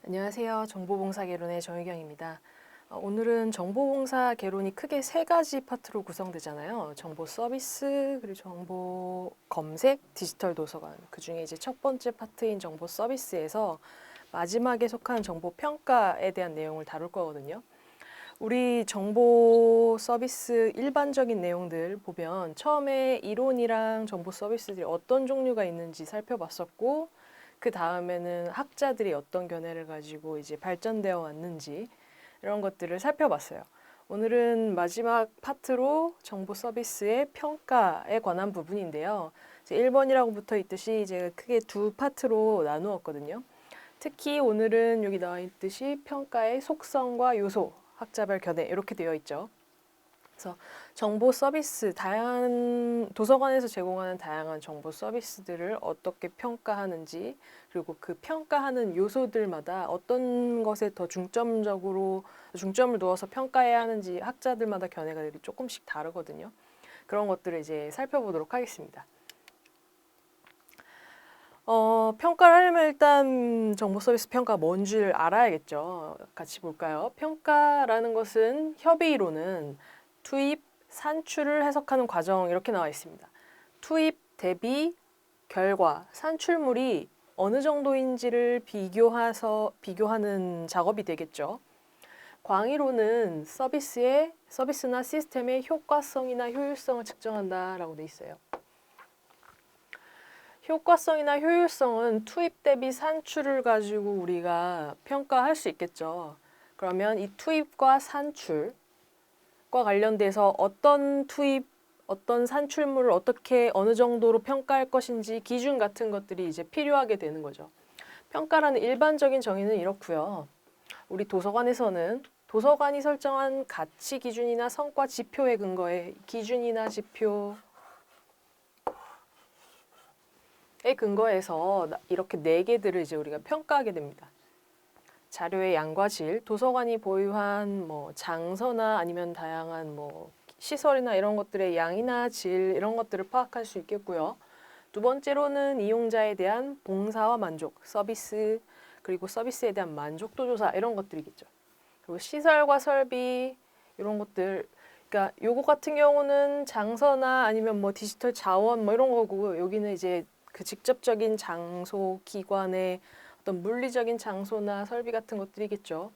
안녕하세요. 정보봉사개론의 정유경입니다. 오늘은 정보봉사 개론이 크게 세 가지 파트로 구성되잖아요. 정보 서비스, 그리고 정보 검색, 디지털 도서관. 그 중에 이제 첫 번째 파트인 정보 서비스에서 마지막에 속한 정보 평가에 대한 내용을 다룰 거거든요. 우리 정보 서비스 일반적인 내용들 보면 처음에 이론이랑 정보 서비스들이 어떤 종류가 있는지 살펴봤었고, 그 다음에는 학자들이 어떤 견해를 가지고 이제 발전되어 왔는지 이런 것들을 살펴봤어요. 오늘은 마지막 파트로 정보 서비스의 평가에 관한 부분인데요. 1번이라고 붙어 있듯이 이제 크게 두 파트로 나누었거든요. 특히 오늘은 여기 나와 있듯이 평가의 속성과 요소, 학자별 견해 이렇게 되어 있죠. 그래서 정보 서비스, 다양한 도서관에서 제공하는 다양한 정보 서비스들을 어떻게 평가하는지, 그리고 그 평가하는 요소들마다 어떤 것에 더 중점을 두어서 평가해야 하는지 학자들마다 견해가 조금씩 다르거든요. 그런 것들을 이제 살펴보도록 하겠습니다. 평가를 하려면 일단 정보 서비스 평가가 뭔 줄 알아야겠죠. 같이 볼까요? 평가라는 것은 협의로는 투입, 산출을 해석하는 과정 이렇게 나와 있습니다. 투입, 대비, 결과, 산출물이 어느 정도인지를 비교하는 작업이 되겠죠. 광의로는 서비스나 시스템의 효과성이나 효율성을 측정한다라고 돼 있어요. 효과성이나 효율성은 투입 대비 산출을 가지고 우리가 평가할 수 있겠죠. 그러면 이 투입과 산출과 관련돼서 어떤 산출물을 어떻게 어느 정도로 평가할 것인지 기준 같은 것들이 이제 필요하게 되는 거죠. 평가라는 일반적인 정의는 이렇고요. 우리 도서관에서는 도서관이 설정한 가치 기준이나 성과 지표에 근거해 기준이나 지표 에 근거해서 이렇게 네 개들을 이제 우리가 평가하게 됩니다. 자료의 양과 질, 도서관이 보유한 뭐 장서나 아니면 다양한 뭐 시설이나 이런 것들의 양이나 질 이런 것들을 파악할 수 있겠고요. 두 번째로는 이용자에 대한 봉사와 만족, 그리고 서비스에 대한 만족도 조사 이런 것들이겠죠. 그리고 시설과 설비 이런 것들, 그러니까 요거 같은 경우는 장서나 아니면 뭐 디지털 자원 뭐 이런 거고, 여기는 이제 그 직접적인 장소, 기관의 어떤 물리적인 장소나 설비 같은 것들이겠죠.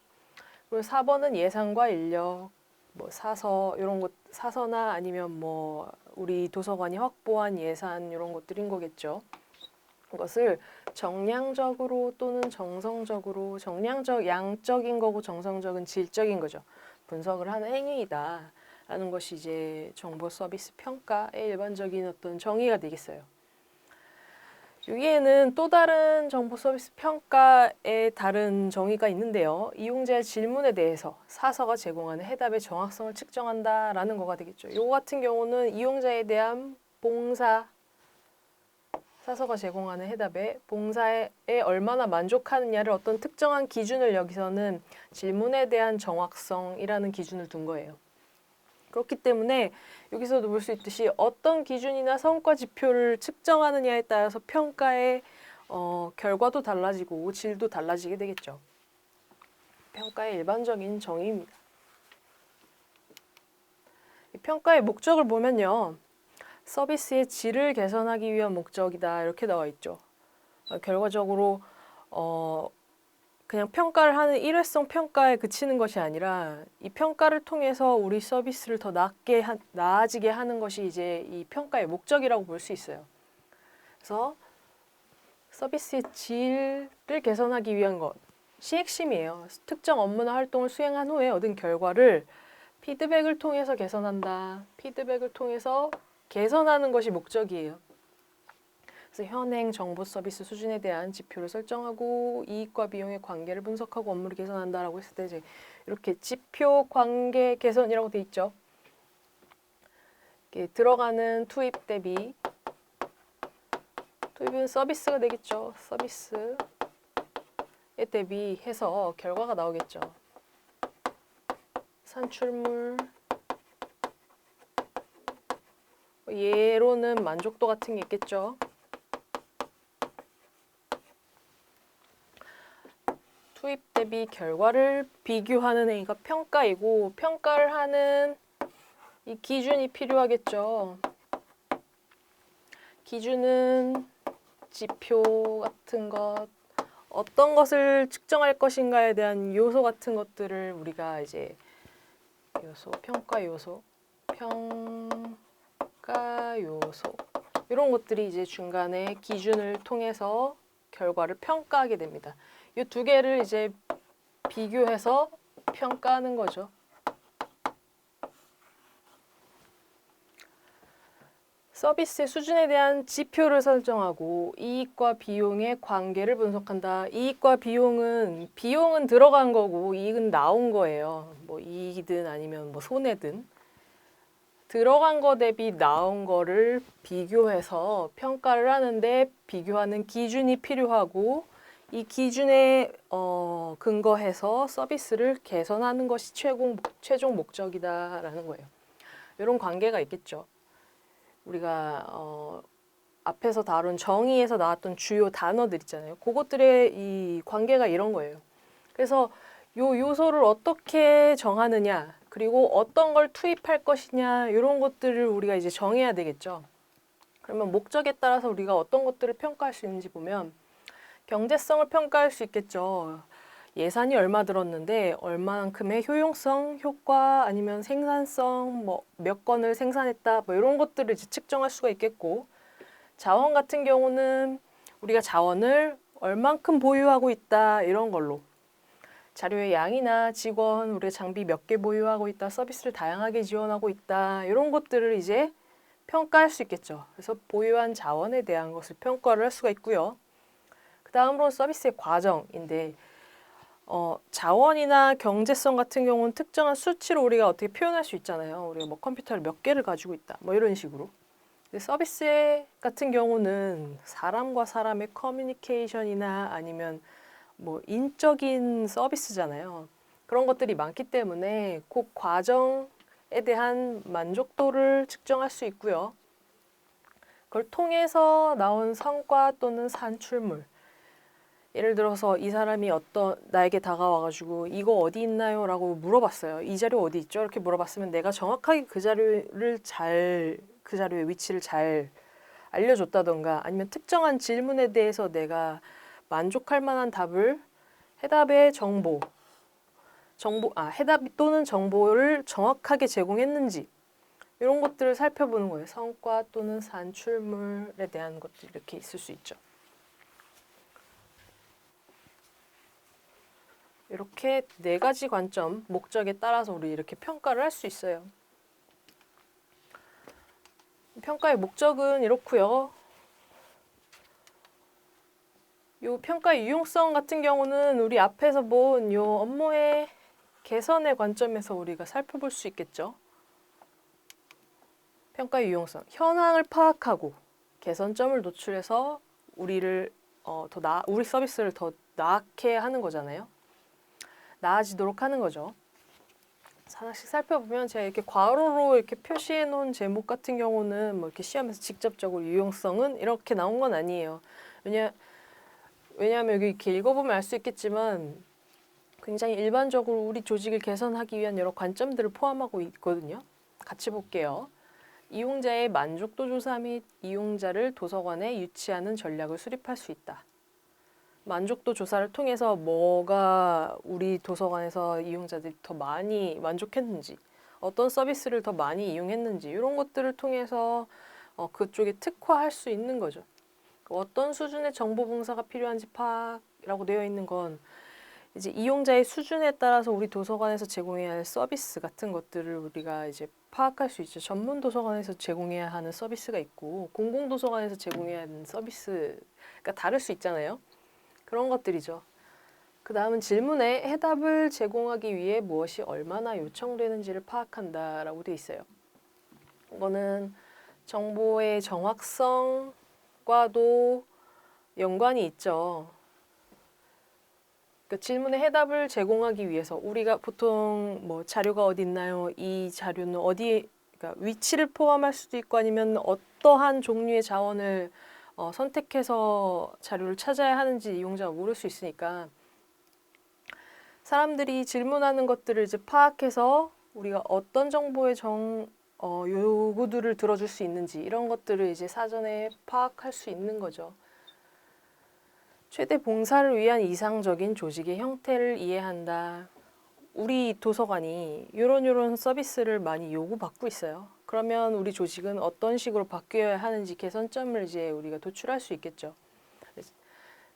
그리고 4번은 예산과 인력, 뭐 사서나 아니면 뭐 우리 도서관이 확보한 예산 이런 것들인 거겠죠. 이것을 정량적으로 또는 정성적으로, 양적인 거고 정성적인 질적인 거죠. 분석을 하는 행위이다 라는 것이 이제 정보 서비스 평가의 일반적인 어떤 정의가 되겠어요. 여기에는 또 다른 정보 서비스 평가의 다른 정의가 있는데요. 이용자의 질문에 대해서 사서가 제공하는 해답의 정확성을 측정한다라는 거가 되겠죠. 이거 같은 경우는 이용자에 대한 사서가 제공하는 해답에 봉사에 얼마나 만족하느냐를 어떤 특정한 기준을 여기서는 질문에 대한 정확성이라는 기준을 둔 거예요. 그렇기 때문에 여기서도 볼 수 있듯이 어떤 기준이나 성과 지표를 측정하느냐에 따라서 평가의 결과도 달라지고 질도 달라지게 되겠죠. 평가의 일반적인 정의입니다. 이 평가의 목적을 보면요. 서비스의 질을 개선하기 위한 목적이다 이렇게 나와 있죠. 결과적으로 그냥 평가를 하는 일회성 평가에 그치는 것이 아니라 이 평가를 통해서 우리 서비스를 더 나아지게 하는 것이 이제 이 평가의 목적이라고 볼 수 있어요. 그래서 서비스의 질을 개선하기 위한 것이 핵심이에요. 특정 업무나 활동을 수행한 후에 얻은 결과를 피드백을 통해서 개선한다. 피드백을 통해서 개선하는 것이 목적이에요. 그래서 현행 정보 서비스 수준에 대한 지표를 설정하고 이익과 비용의 관계를 분석하고 업무를 개선한다라고 했을 때 이제 이렇게 지표 관계 개선이라고 돼 있죠. 이렇게 들어가는 투입 대비, 투입은 서비스가 되겠죠. 서비스에 대비해서 결과가 나오겠죠. 산출물, 예로는 만족도 같은 게 있겠죠. 투입 대비 결과를 비교하는 행위가 평가이고, 평가를 하는 이 기준이 필요하겠죠. 기준은 지표 같은 것, 어떤 것을 측정할 것인가에 대한 요소 같은 것들을 우리가 이제 평가 요소 이런 것들이 이제 중간에 기준을 통해서 결과를 평가하게 됩니다. 이 두 개를 이제 비교해서 평가하는 거죠. 서비스의 수준에 대한 지표를 설정하고 이익과 비용의 관계를 분석한다. 이익과 비용은 들어간 거고 이익은 나온 거예요. 뭐 이익이든 아니면 뭐 손해든 들어간 거 대비 나온 거를 비교해서 평가를 하는데 비교하는 기준이 필요하고 이 기준에 근거해서 서비스를 개선하는 것이 최종 목적이다라는 거예요. 이런 관계가 있겠죠. 우리가 앞에서 다룬 정의에서 나왔던 주요 단어들 있잖아요. 그것들의 이 관계가 이런 거예요. 그래서 요 요소를 어떻게 정하느냐, 그리고 어떤 걸 투입할 것이냐, 이런 것들을 우리가 이제 정해야 되겠죠. 그러면 목적에 따라서 우리가 어떤 것들을 평가할 수 있는지 보면 경제성을 평가할 수 있겠죠. 예산이 얼마 들었는데 얼마만큼의 효용성, 효과 아니면 생산성, 뭐 몇 건을 생산했다, 뭐 이런 것들을 이제 측정할 수가 있겠고, 자원 같은 경우는 우리가 자원을 얼만큼 보유하고 있다 이런 걸로, 자료의 양이나 직원, 우리가 장비 몇 개 보유하고 있다, 서비스를 다양하게 지원하고 있다 이런 것들을 이제 평가할 수 있겠죠. 그래서 보유한 자원에 대한 것을 평가를 할 수가 있고요. 그 다음으로 서비스의 과정인데 자원이나 경제성 같은 경우는 특정한 수치로 우리가 어떻게 표현할 수 있잖아요. 우리가 뭐 컴퓨터를 몇 개를 가지고 있다, 뭐 이런 식으로. 근데 서비스 같은 경우는 사람과 사람의 커뮤니케이션이나 아니면 뭐 인적인 서비스잖아요. 그런 것들이 많기 때문에 그 과정에 대한 만족도를 측정할 수 있고요. 그걸 통해서 나온 성과 또는 산출물. 예를 들어서 이 사람이 나에게 다가와가지고 이거 어디 있나요? 라고 물어봤어요. 이 자료 어디 있죠? 이렇게 물어봤으면 내가 정확하게 그 자료의 위치를 잘 알려줬다던가, 아니면 특정한 질문에 대해서 내가 만족할 만한 해답의 해답 또는 정보를 정확하게 제공했는지, 이런 것들을 살펴보는 거예요. 성과 또는 산출물에 대한 것들이 이렇게 있을 수 있죠. 이렇게 네 가지 관점, 목적에 따라서 우리 이렇게 평가를 할 수 있어요. 평가의 목적은 이렇고요. 요 평가의 유용성 같은 경우는 우리 앞에서 본 요 업무의 개선의 관점에서 우리가 살펴볼 수 있겠죠. 평가의 유용성, 현황을 파악하고 개선점을 노출해서 우리 서비스를 더 나게 하는 거잖아요. 나아지도록 하는 거죠. 하나씩 살펴보면 제가 이렇게 괄호로 이렇게 표시해 놓은 제목 같은 경우는 뭐 이렇게 시험에서 직접적으로 유용성은 이렇게 나온 건 아니에요. 왜냐하면 여기 이렇게 읽어보면 알 수 있겠지만 굉장히 일반적으로 우리 조직을 개선하기 위한 여러 관점들을 포함하고 있거든요. 같이 볼게요. 이용자의 만족도 조사 및 이용자를 도서관에 유치하는 전략을 수립할 수 있다. 만족도 조사를 통해서 뭐가 우리 도서관에서 이용자들이 더 많이 만족했는지, 어떤 서비스를 더 많이 이용했는지, 이런 것들을 통해서 그쪽에 특화할 수 있는 거죠. 어떤 수준의 정보 봉사가 필요한지 파악이라고 되어 있는 건 이제 이용자의 수준에 따라서 우리 도서관에서 제공해야 할 서비스 같은 것들을 우리가 이제 파악할 수 있죠. 전문 도서관에서 제공해야 하는 서비스가 있고 공공 도서관에서 제공해야 하는 서비스가 다를 수 있잖아요. 그런 것들이죠. 그 다음은 질문에 해답을 제공하기 위해 무엇이 얼마나 요청되는지를 파악한다라고 되어 있어요. 이거는 정보의 정확성과도 연관이 있죠. 그러니까 질문에 해답을 제공하기 위해서 우리가 보통 뭐 자료가 어디 있나요? 이 자료는 그러니까 위치를 포함할 수도 있고 아니면 어떠한 종류의 자원을 선택해서 자료를 찾아야 하는지 이용자가 모를 수 있으니까 사람들이 질문하는 것들을 이제 파악해서 우리가 어떤 정보의 요구들을 들어줄 수 있는지 이런 것들을 이제 사전에 파악할 수 있는 거죠. 최대 봉사를 위한 이상적인 조직의 형태를 이해한다. 우리 도서관이 요런 서비스를 많이 요구받고 있어요. 그러면 우리 조직은 어떤 식으로 바뀌어야 하는지 개선점을 이제 우리가 도출할 수 있겠죠.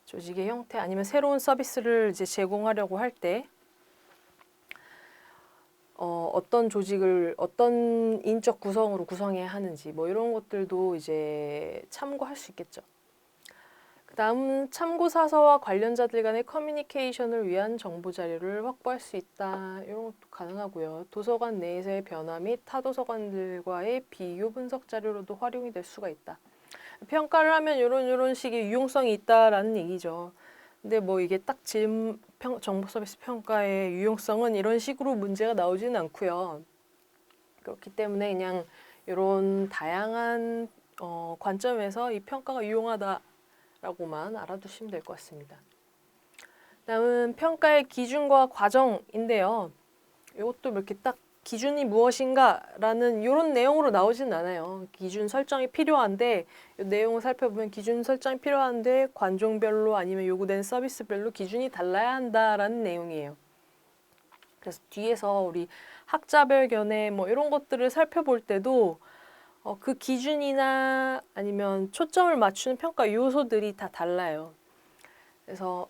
조직의 형태 아니면 새로운 서비스를 이제 제공하려고 할 때 어떤 조직을 어떤 인적 구성으로 구성해야 하는지 뭐 이런 것들도 이제 참고할 수 있겠죠. 그다음은 참고사서와 관련자들 간의 커뮤니케이션을 위한 정보 자료를 확보할 수 있다. 이런 것도 가능하고요. 도서관 내에서의 변화 및 타 도서관들과의 비교 분석 자료로도 활용이 될 수가 있다. 평가를 하면 이런 식의 유용성이 있다라는 얘기죠. 근데 뭐 이게 딱 정보 서비스 평가의 유용성은 이런 식으로 문제가 나오지는 않고요. 그렇기 때문에 그냥 이런 다양한 관점에서 이 평가가 유용하다라고만 알아두시면 될 것 같습니다. 다음은 평가의 기준과 과정인데요. 이것도 이렇게 딱 기준이 무엇인가라는 이런 내용으로 나오진 않아요. 기준 설정이 필요한데 이 내용을 살펴보면 기준 설정이 필요한데 관종별로 아니면 요구되는 서비스별로 기준이 달라야 한다라는 내용이에요. 그래서 뒤에서 우리 학자별 견해 뭐 이런 것들을 살펴볼 때도 그 기준이나 아니면 초점을 맞추는 평가 요소들이 다 달라요. 그래서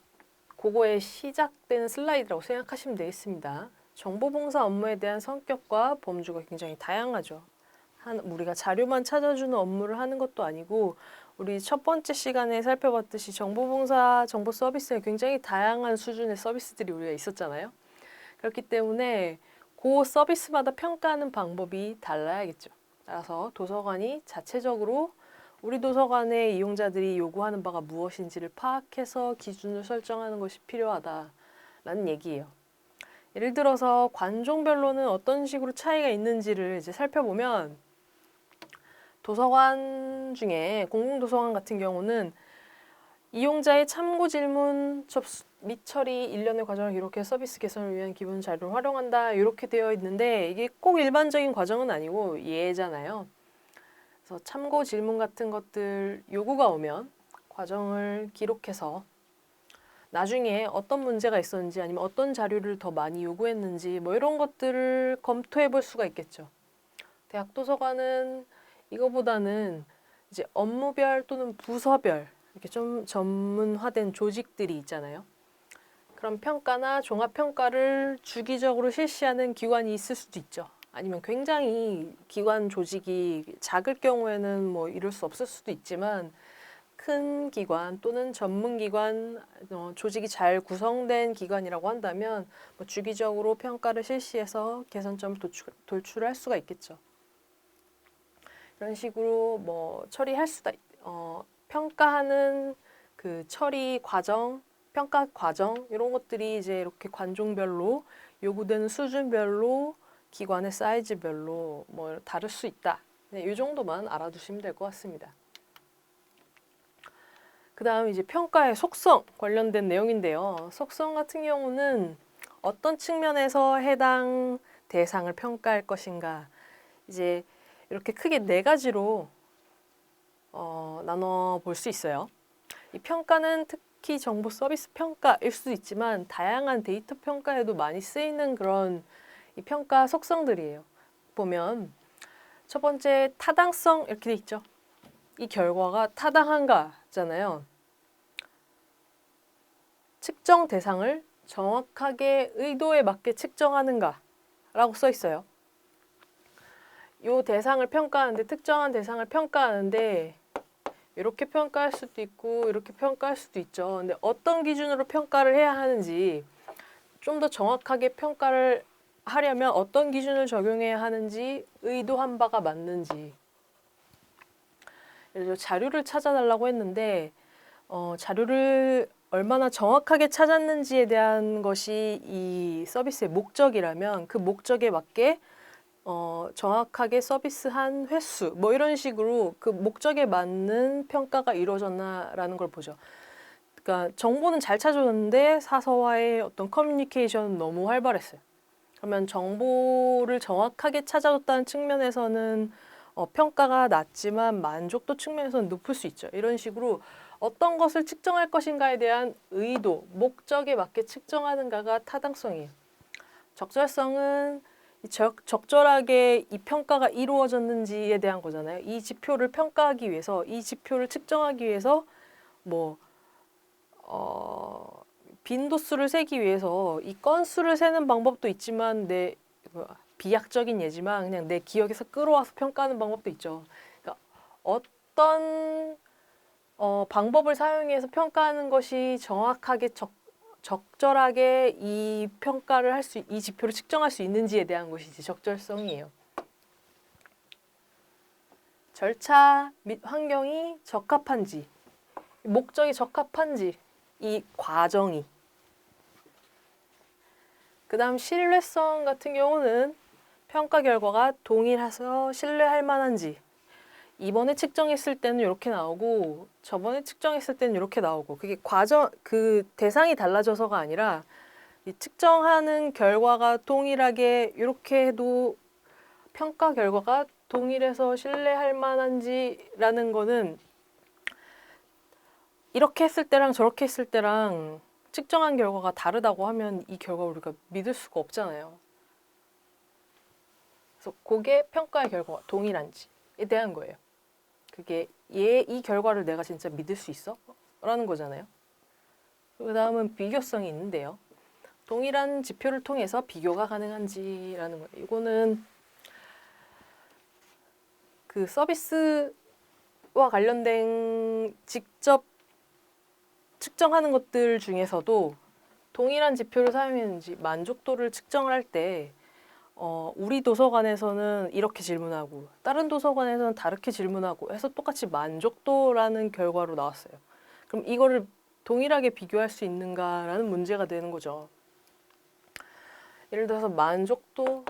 그거의 시작되는 슬라이드라고 생각하시면 되겠습니다. 정보봉사 업무에 대한 성격과 범주가 굉장히 다양하죠. 우리가 자료만 찾아주는 업무를 하는 것도 아니고 우리 첫 번째 시간에 살펴봤듯이 정보봉사, 정보 서비스에 굉장히 다양한 수준의 서비스들이 우리가 있었잖아요. 그렇기 때문에 그 서비스마다 평가하는 방법이 달라야겠죠. 따라서 도서관이 자체적으로 우리 도서관의 이용자들이 요구하는 바가 무엇인지를 파악해서 기준을 설정하는 것이 필요하다라는 얘기예요. 예를 들어서 관종별로는 어떤 식으로 차이가 있는지를 이제 살펴보면 도서관 중에 공공도서관 같은 경우는 이용자의 참고 질문 접수 및 처리 일련의 과정을 기록해 서비스 개선을 위한 기본 자료를 활용한다 이렇게 되어 있는데 이게 꼭 일반적인 과정은 아니고 예잖아요. 그래서 참고 질문 같은 것들 요구가 오면 과정을 기록해서 나중에 어떤 문제가 있었는지 아니면 어떤 자료를 더 많이 요구했는지 뭐 이런 것들을 검토해 볼 수가 있겠죠. 대학 도서관은 이거보다는 이제 업무별 또는 부서별 이렇게 좀 전문화된 조직들이 있잖아요. 그런 평가나 종합평가를 주기적으로 실시하는 기관이 있을 수도 있죠. 아니면 굉장히 기관 조직이 작을 경우에는 뭐 이럴 수 없을 수도 있지만 큰 기관 또는 전문기관 조직이 잘 구성된 기관이라고 한다면 뭐 주기적으로 평가를 실시해서 개선점을 도출할 수가 있겠죠. 이런 식으로 뭐 처리할 수다 평가하는 그 처리 과정, 평가 과정 이런 것들이 이제 이렇게 관종별로 요구되는 수준별로 기관의 사이즈별로 뭐 다를 수 있다. 네, 이 정도만 알아두시면 될 것 같습니다. 그 다음 이제 평가의 속성 관련된 내용인데요. 속성 같은 경우는 어떤 측면에서 해당 대상을 평가할 것인가 이제 이렇게 크게 4가지로 나눠 볼 수 있어요. 이 평가는 특히 정보 서비스 평가일 수도 있지만 다양한 데이터 평가에도 많이 쓰이는 그런 이 평가 속성들이에요. 보면 첫 번째 타당성 이렇게 돼 있죠. 이 결과가 타당한가잖아요. 측정 대상을 정확하게 의도에 맞게 측정하는가라고 써 있어요. 이 대상을 평가하는데 특정한 대상을 평가하는데 이렇게 평가할 수도 있고 이렇게 평가할 수도 있죠. 근데 어떤 기준으로 평가를 해야 하는지 좀 더 정확하게 평가를 하려면 어떤 기준을 적용해야 하는지 의도한 바가 맞는지 예를 들어 자료를 찾아달라고 했는데 자료를 얼마나 정확하게 찾았는지에 대한 것이 이 서비스의 목적이라면 그 목적에 맞게 정확하게 서비스한 횟수 뭐 이런 식으로 그 목적에 맞는 평가가 이루어졌나라는 걸 보죠. 그러니까 정보는 잘 찾아줬는데 사서와의 어떤 커뮤니케이션은 너무 활발했어요. 그러면 정보를 정확하게 찾아줬다는 측면에서는 평가가 낮지만 만족도 측면에서는 높을 수 있죠. 이런 식으로 어떤 것을 측정할 것인가에 대한 의도, 목적에 맞게 측정하는가가 타당성이에요. 적절성은 적절하게 이 평가가 이루어졌는지에 대한 거잖아요. 이 지표를 평가하기 위해서, 이 지표를 측정하기 위해서 뭐 빈도수를 세기 위해서 이 건수를 세는 방법도 있지만 비약적인 예지만 그냥 내 기억에서 끌어와서 평가하는 방법도 있죠. 그러니까 어떤 방법을 사용해서 평가하는 것이 정확하게 적절하게 이 평가를 이 지표를 측정할 수 있는지에 대한 것이 이제 적절성이에요. 절차 및 환경이 적합한지, 목적이 적합한지, 이 과정이. 그 다음 신뢰성 같은 경우는 평가 결과가 동일해서 신뢰할 만한지. 이번에 측정했을 때는 이렇게 나오고 저번에 측정했을 때는 이렇게 나오고 그게 그 대상이 달라져서가 아니라 이 측정하는 결과가 동일하게 이렇게 해도 평가 결과가 동일해서 신뢰할 만한지라는 거는 이렇게 했을 때랑 저렇게 했을 때랑 측정한 결과가 다르다고 하면 이 결과를 우리가 믿을 수가 없잖아요. 그래서 그게 평가의 결과가 동일한지에 대한 거예요. 그게 이 결과를 내가 진짜 믿을 수 있어? 라는 거잖아요. 그 다음은 비교성이 있는데요. 동일한 지표를 통해서 비교가 가능한지라는 거예요. 이거는 그 서비스와 관련된 직접 측정하는 것들 중에서도 동일한 지표를 사용했는지 만족도를 측정을 할 때 우리 도서관에서는 이렇게 질문하고 다른 도서관에서는 다르게 질문하고 해서 똑같이 만족도라는 결과로 나왔어요. 그럼 이거를 동일하게 비교할 수 있는가라는 문제가 되는 거죠. 예를 들어서 만족도에서도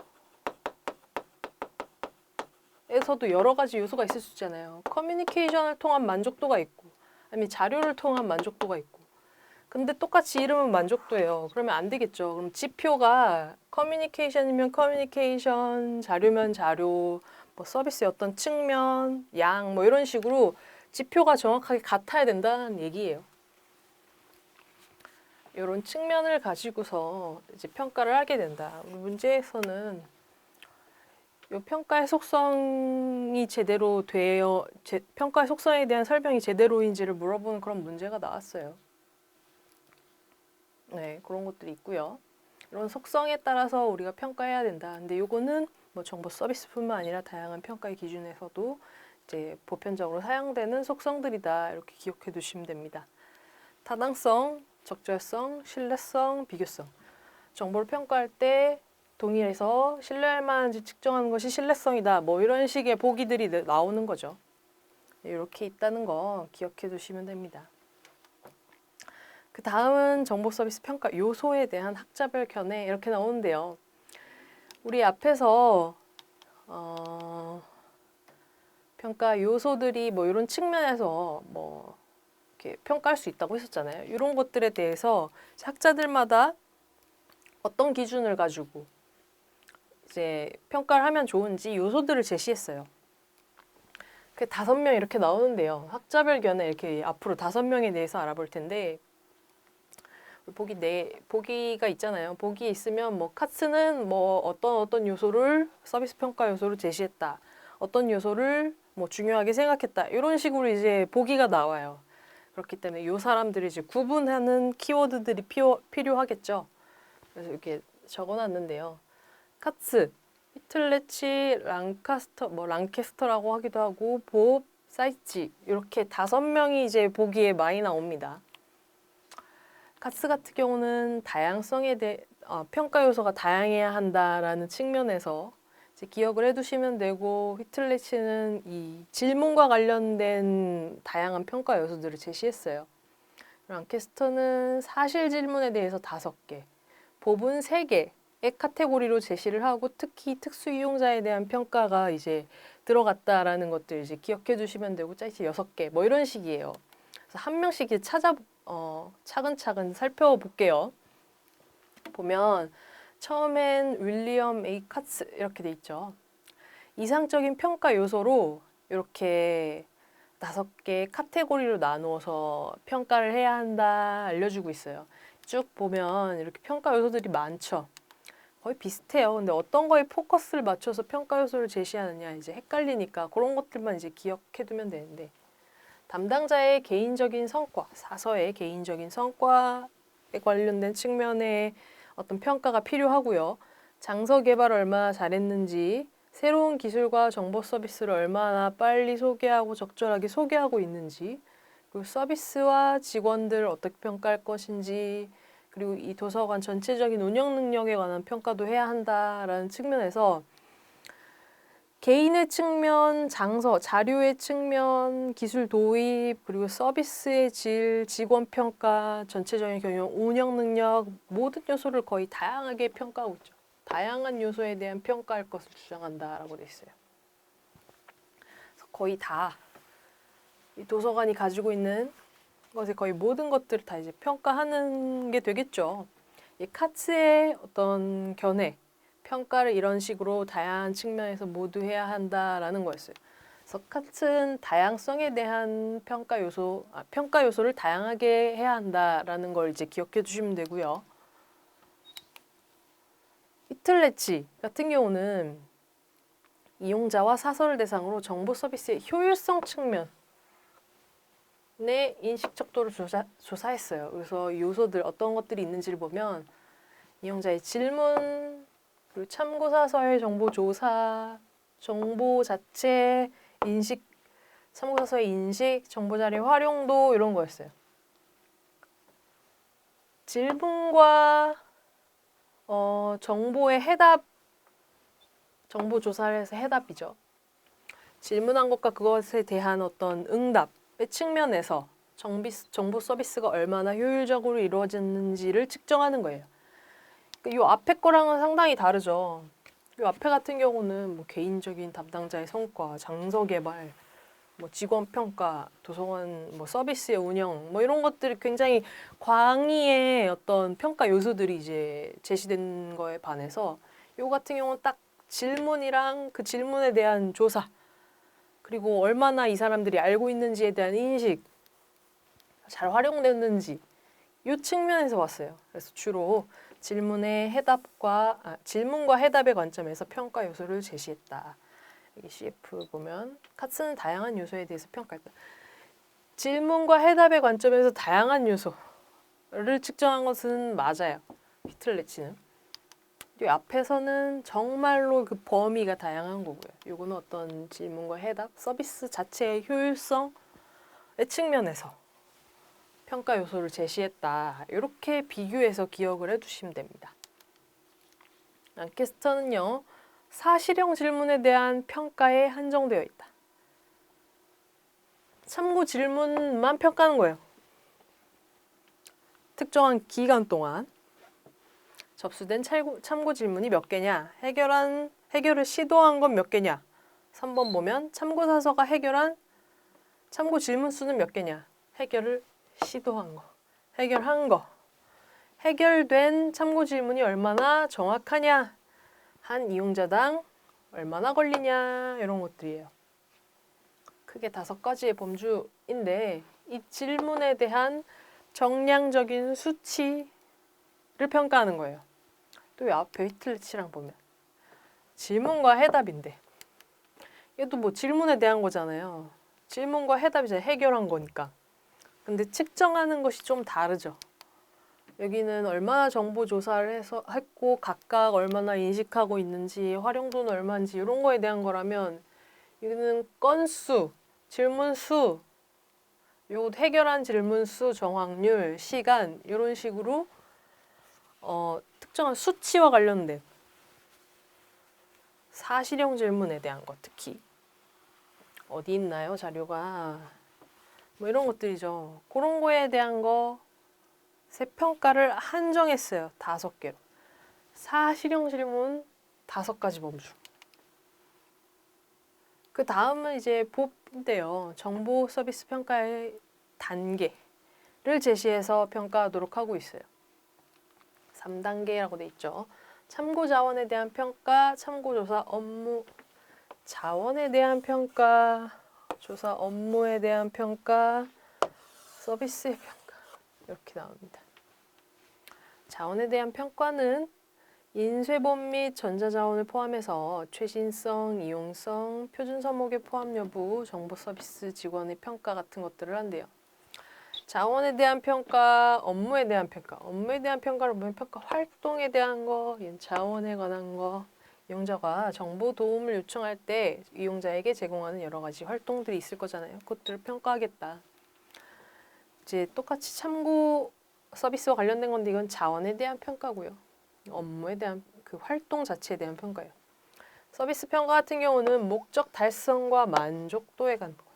여러 가지 요소가 있을 수 있잖아요. 커뮤니케이션을 통한 만족도가 있고 아니면 자료를 통한 만족도가 있고 근데 똑같이 이름은 만족도예요. 그러면 안 되겠죠. 그럼 지표가 커뮤니케이션이면 커뮤니케이션, 자료면 자료, 뭐 서비스의 어떤 측면, 양, 뭐 이런 식으로 지표가 정확하게 같아야 된다는 얘기예요. 이런 측면을 가지고서 이제 평가를 하게 된다. 문제에서는 이 평가의 속성이 제대로 평가의 속성에 대한 설명이 제대로인지를 물어보는 그런 문제가 나왔어요. 네, 그런 것들이 있고요. 이런 속성에 따라서 우리가 평가해야 된다. 근데 요거는 뭐 정보 서비스뿐만 아니라 다양한 평가의 기준에서도 이제 보편적으로 사용되는 속성들이다. 이렇게 기억해 두시면 됩니다. 타당성, 적절성, 신뢰성, 비교성. 정보를 평가할 때 동일해서 신뢰할 만한지 측정하는 것이 신뢰성이다. 뭐 이런 식의 보기들이 나오는 거죠. 이렇게 있다는 거 기억해 두시면 됩니다. 그 다음은 정보 서비스 평가 요소에 대한 학자별 견해 이렇게 나오는데요. 우리 앞에서 평가 요소들이 뭐 이런 측면에서 뭐 이렇게 평가할 수 있다고 했었잖아요. 이런 것들에 대해서 학자들마다 어떤 기준을 가지고 이제 평가를 하면 좋은지 요소들을 제시했어요. 그 5명 이렇게 나오는데요. 학자별 견해 이렇게 앞으로 5명에 대해서 알아볼 텐데 보기가 있잖아요. 보기에 있으면 뭐 카츠는 뭐 어떤 요소를 서비스 평가 요소로 제시했다. 어떤 요소를 뭐 중요하게 생각했다. 이런 식으로 이제 보기가 나와요. 그렇기 때문에 이 사람들이 이제 구분하는 키워드들이 필요하겠죠. 그래서 이렇게 적어놨는데요. 카츠, 히틀레치, 랑캐스터라고 하기도 하고 봅, 사이치 이렇게 5명이 이제 보기에 많이 나옵니다. 카츠 같은 경우는 평가 요소가 다양해야 한다라는 측면에서 이제 기억을 해두시면 되고 히틀레치는 이 질문과 관련된 다양한 평가 요소들을 제시했어요. 랑캐스터는 사실 질문에 대해서 5개, 봅은 3개의 카테고리로 제시를 하고 특히 특수 이용자에 대한 평가가 이제 들어갔다라는 것들 이제 기억해 두시면 되고 짜이치 6개 뭐 이런 식이에요. 그래서 한 명씩 차근차근 살펴볼게요. 보면 처음엔 윌리엄 A. 카츠 이렇게 돼 있죠. 이상적인 평가 요소로 이렇게 5개 카테고리로 나누어서 평가를 해야 한다 알려주고 있어요. 쭉 보면 이렇게 평가 요소들이 많죠. 거의 비슷해요. 근데 어떤 거에 포커스를 맞춰서 평가 요소를 제시하느냐 이제 헷갈리니까 그런 것들만 이제 기억해두면 되는데, 담당자의 개인적인 성과, 사서의 개인적인 성과에 관련된 측면의 어떤 평가가 필요하고요. 장서 개발을 얼마나 잘했는지, 새로운 기술과 정보 서비스를 얼마나 빨리 소개하고 적절하게 소개하고 있는지, 그리고 서비스와 직원들을 어떻게 평가할 것인지, 그리고 이 도서관 전체적인 운영 능력에 관한 평가도 해야 한다라는 측면에서 개인의 측면, 장서, 자료의 측면, 기술 도입, 그리고 서비스의 질, 직원 평가, 전체적인 경영, 운영 능력 모든 요소를 거의 다양하게 평가하고 있죠. 다양한 요소에 대한 평가할 것을 주장한다라고 돼 있어요. 그래서 거의 다 이 도서관이 가지고 있는 것의 거의 모든 것들을 다 이제 평가하는 게 되겠죠. 이 카츠의 어떤 견해, 평가를 이런 식으로 다양한 측면에서 모두 해야 한다라는 거였어요. 그래서 카츠는 다양성에 대한 평가 요소를 다양하게 해야 한다라는 걸 이제 기억해 주시면 되고요. 히틀레치 같은 경우는 이용자와 사설을 대상으로 정보 서비스의 효율성 측면의 인식 척도를 조사했어요. 그래서 요소들 어떤 것들이 있는지를 보면 이용자의 질문, 그리고 참고사서의 정보 조사, 정보 자체 인식, 참고사서의 인식, 정보자료 활용도 이런 거였어요. 질문과 정보의 해답, 정보 조사를 해서 해답이죠. 질문한 것과 그것에 대한 어떤 응답의 측면에서 정보 서비스가 얼마나 효율적으로 이루어졌는지를 측정하는 거예요. 이 앞에 거랑은 상당히 다르죠. 이 앞에 같은 경우는 뭐 개인적인 담당자의 성과, 장서 개발, 뭐 직원 평가, 도서관 뭐 서비스의 운영, 뭐 이런 것들이 굉장히 광의의 어떤 평가 요소들이 이제 제시된 거에 반해서 요 같은 경우는 딱 질문이랑 그 질문에 대한 조사, 그리고 얼마나 이 사람들이 알고 있는지에 대한 인식, 잘 활용됐는지 이 측면에서 봤어요. 그래서 주로 질문과 해답의 관점에서 평가 요소를 제시했다. 여기 CF 보면 카츠는 다양한 요소에 대해서 평가했다. 질문과 해답의 관점에서 다양한 요소를 측정한 것은 맞아요. 히틀레치는. 이 앞에서는 정말로 그 범위가 다양한 거고요. 요거는 어떤 질문과 해답, 서비스 자체의 효율성의 측면에서 평가 요소를 제시했다. 이렇게 비교해서 기억을 해두시면 됩니다. 랑캐스터는요, 사실형 질문에 대한 평가에 한정되어 있다. 참고 질문만 평가하는 거예요. 특정한 기간 동안 접수된 참고 질문이 몇 개냐, 해결을 시도한 건 몇 개냐. 3번 보면 참고사서가 해결한 참고 질문 수는 몇 개냐, 해결을 시도한 거, 해결한 거, 해결된 참고 질문이 얼마나 정확하냐, 한 이용자당 얼마나 걸리냐, 이런 것들이에요. 크게 5가지의 범주인데 이 질문에 대한 정량적인 수치를 평가하는 거예요. 또 앞에 히틀레치랑 보면 질문과 해답인데 얘도 뭐 질문에 대한 거잖아요. 질문과 해답이 이제 해결한 거니까. 근데 측정하는 것이 좀 다르죠. 여기는 얼마나 정보 조사를 했고 각각 얼마나 인식하고 있는지, 활용도는 얼마인지 이런 거에 대한 거라면 여기는 건수, 질문 수, 요 해결한 질문 수, 정확률, 시간 이런 식으로 특정한 수치와 관련된 사실형 질문에 대한 것, 특히 어디 있나요 자료가, 뭐 이런 것들이죠. 그런 거에 대한 세 평가를 한정했어요. 5개로. 사실형 질문 5가지 범주. 그 다음은 이제 봅인데요. 정보 서비스 평가의 단계를 제시해서 평가하도록 하고 있어요. 3단계라고 돼 있죠. 참고 자원에 대한 평가, 참고조사 업무, 자원에 대한 평가, 조사 업무에 대한 평가, 서비스의 평가 이렇게 나옵니다. 자원에 대한 평가는 인쇄본 및 전자자원을 포함해서 최신성, 이용성, 표준 서목의 포함 여부, 정보 서비스 직원의 평가 같은 것들을 한대요. 자원에 대한 평가, 업무에 대한 평가. 업무에 대한 평가를 보면 평가 활동에 대한 거, 자원에 관한 거. 이용자가 정보 도움을 요청할 때 이용자에게 제공하는 여러 가지 활동들이 있을 거잖아요. 그것들을 평가하겠다. 이제 똑같이 참고 서비스와 관련된 건데 이건 자원에 대한 평가고요. 업무에 대한 그 활동 자체에 대한 평가예요. 서비스 평가 같은 경우는 목적 달성과 만족도에 관한 거예요.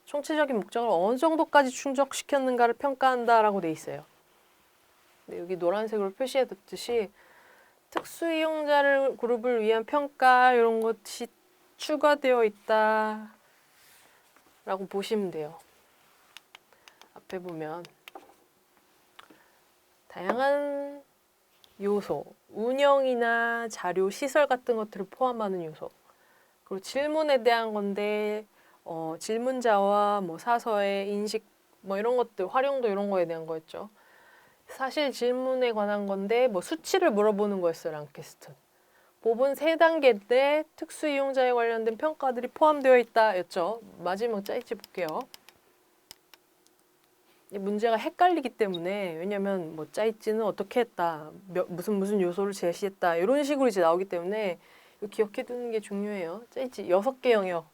총체적인 목적을 어느 정도까지 충족시켰는가를 평가한다라고 돼 있어요. 근데 여기 노란색으로 표시해뒀듯이 특수 이용자를 그룹을 위한 평가 이런 것이 추가되어 있다라고 보시면 돼요. 앞에 보면 다양한 요소, 운영이나 자료, 시설 같은 것들을 포함하는 요소. 그리고 질문에 대한 건데 질문자와 뭐 사서의 인식 뭐 이런 것들, 활용도 이런 거에 대한 거였죠. 사실 질문에 관한 건데 뭐 수치를 물어보는 거였어요. 랑캐스트는. 법은 3단계 때 특수 이용자에 관련된 평가들이 포함되어 있다였죠. 마지막 짜이지 볼게요. 이 문제가 헷갈리기 때문에 왜냐면 뭐 짜이지는 어떻게 했다, 무슨 요소를 제시했다 이런 식으로 이제 나오기 때문에 이거 기억해 두는 게 중요해요. 짜이지 6개 영역.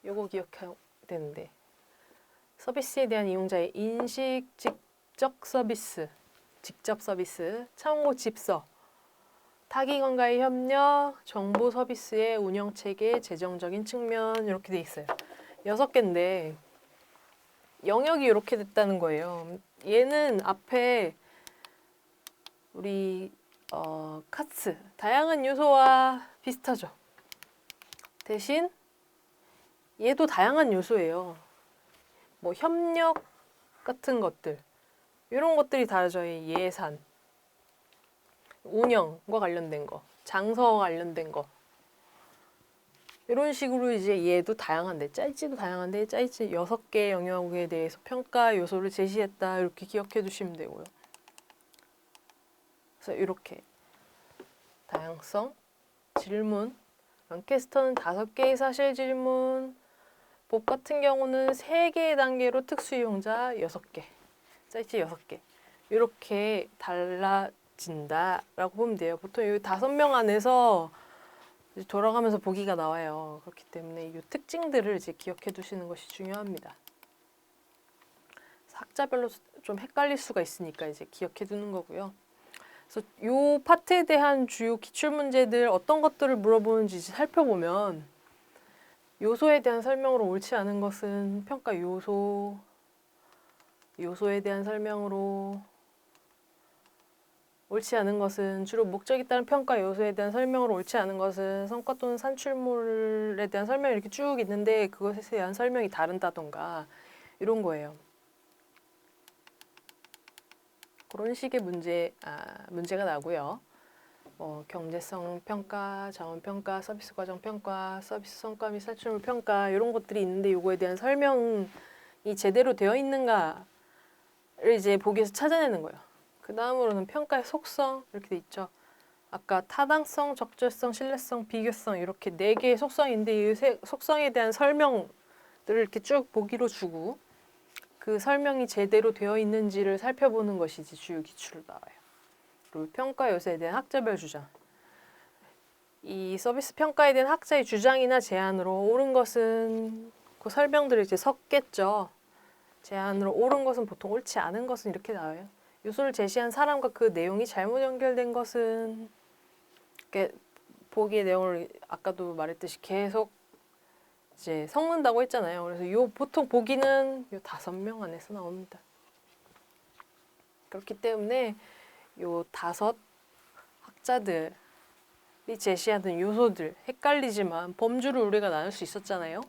요거 기억해야 되는데 서비스에 대한 이용자의 인식, 직접 서비스, 참고 집서, 타기관과의 협력, 정보 서비스의 운영체계, 재정적인 측면 이렇게 돼 있어요. 6개인데 영역이 이렇게 됐다는 거예요. 얘는 앞에 우리 카츠, 다양한 요소와 비슷하죠. 대신 얘도 다양한 요소예요. 뭐 협력 같은 것들 이런 것들이 다르죠. 예산, 운영과 관련된 거, 장소와 관련된 거 이런 식으로 이제 얘도 다양한데 짜이지도 다양한데 짜이지 6개 영역에 대해서 평가 요소를 제시했다 이렇게 기억해 두시면 되고요. 그래서 이렇게 다양성, 질문, 랑캐스터는 5개의 사실 질문, 법 같은 경우는 3개의 단계로 특수 이용자 6개, 짜이지 6개 이렇게 달라진다라고 보면 돼요. 보통 이 5명 안에서 돌아가면서 보기가 나와요. 그렇기 때문에 이 특징들을 이제 기억해 두시는 것이 중요합니다. 학자별로 좀 헷갈릴 수가 있으니까 이제 기억해 두는 거고요. 그래서 이 파트에 대한 주요 기출 문제들 어떤 것들을 물어보는지 살펴보면 요소에 대한 설명으로 옳지 않은 것은 평가 요소, 요소에 대한 설명으로 옳지 않은 것은 주로 목적에 따른 평가 요소에 대한 설명으로 옳지 않은 것은 성과 또는 산출물에 대한 설명이 이렇게 쭉 있는데 그것에 대한 설명이 다른다던가 이런 거예요. 그런 식의 문제가 나고요. 경제성 평가, 자원 평가, 서비스 과정 평가, 서비스 성과 및 산출물 평가 이런 것들이 있는데 이거에 대한 설명이 제대로 되어 있는가를 이제 보기에서 찾아내는 거예요. 그 다음으로는 평가의 속성 이렇게 돼 있죠. 아까 타당성, 적절성, 신뢰성, 비교성 이렇게 4개의 속성인데 이 속성에 대한 설명들을 이렇게 쭉 보기로 주고 그 설명이 제대로 되어 있는지를 살펴보는 것이 이제 주요 기출로 나와요. 그리고 평가 요소에 대한 학자별 주장. 이 서비스 평가에 대한 학자의 주장이나 제안으로 옳은 것은 그 설명들이 이제 섞겠죠. 제안으로 옳은 것은 보통 옳지 않은 것은 이렇게 나와요. 요소를 제시한 사람과 그 내용이 잘못 연결된 것은 이렇게 보기의 내용을 아까도 말했듯이 계속 이제 섞는다고 했잖아요. 그래서 요 보통 보기는 요 5명 안에서 나옵니다. 그렇기 때문에 요 5 학자들이 제시하는 요소들 헷갈리지만 범주를 우리가 나눌 수 있었잖아요.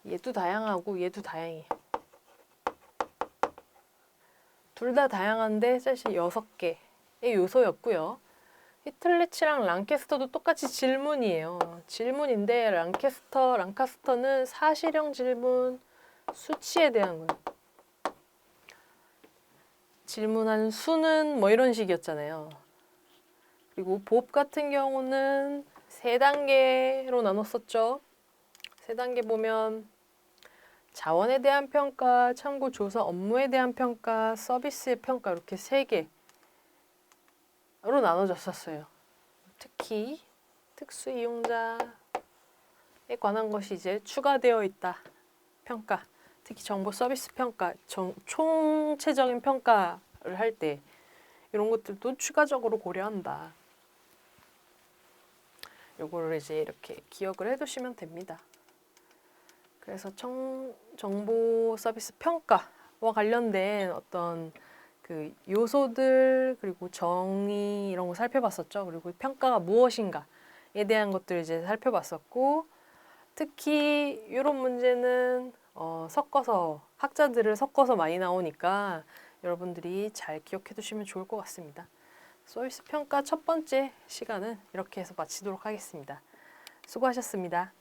얘도 다양하고 얘도 다양해. 둘 다 다양한데 사실 6개의 요소였고요. 히틀리치랑 랑캐스터도 똑같이 질문이에요. 질문인데 랑카스터는 사실형 질문, 수치에 대한 거예요. 질문한 수는 뭐 이런 식이었잖아요. 그리고 봅 같은 경우는 3단계로 나눴었죠. 3단계 보면 자원에 대한 평가, 참고 조사 업무에 대한 평가, 서비스의 평가 이렇게 3개로 나눠졌었어요. 특히 특수 이용자에 관한 것이 이제 추가되어 있다. 평가, 특히 정보 서비스 평가, 총체적인 평가를 할 때 이런 것들도 추가적으로 고려한다. 요거를 이제 이렇게 기억을 해두시면 됩니다. 그래서 정보 서비스 평가와 관련된 어떤 그 요소들 그리고 정의 이런 거 살펴봤었죠. 그리고 평가가 무엇인가에 대한 것들 이제 살펴봤었고, 특히 이런 문제는 섞어서 학자들을 섞어서 많이 나오니까 여러분들이 잘 기억해 두시면 좋을 것 같습니다. 서비스 평가 첫 번째 시간은 이렇게 해서 마치도록 하겠습니다. 수고하셨습니다.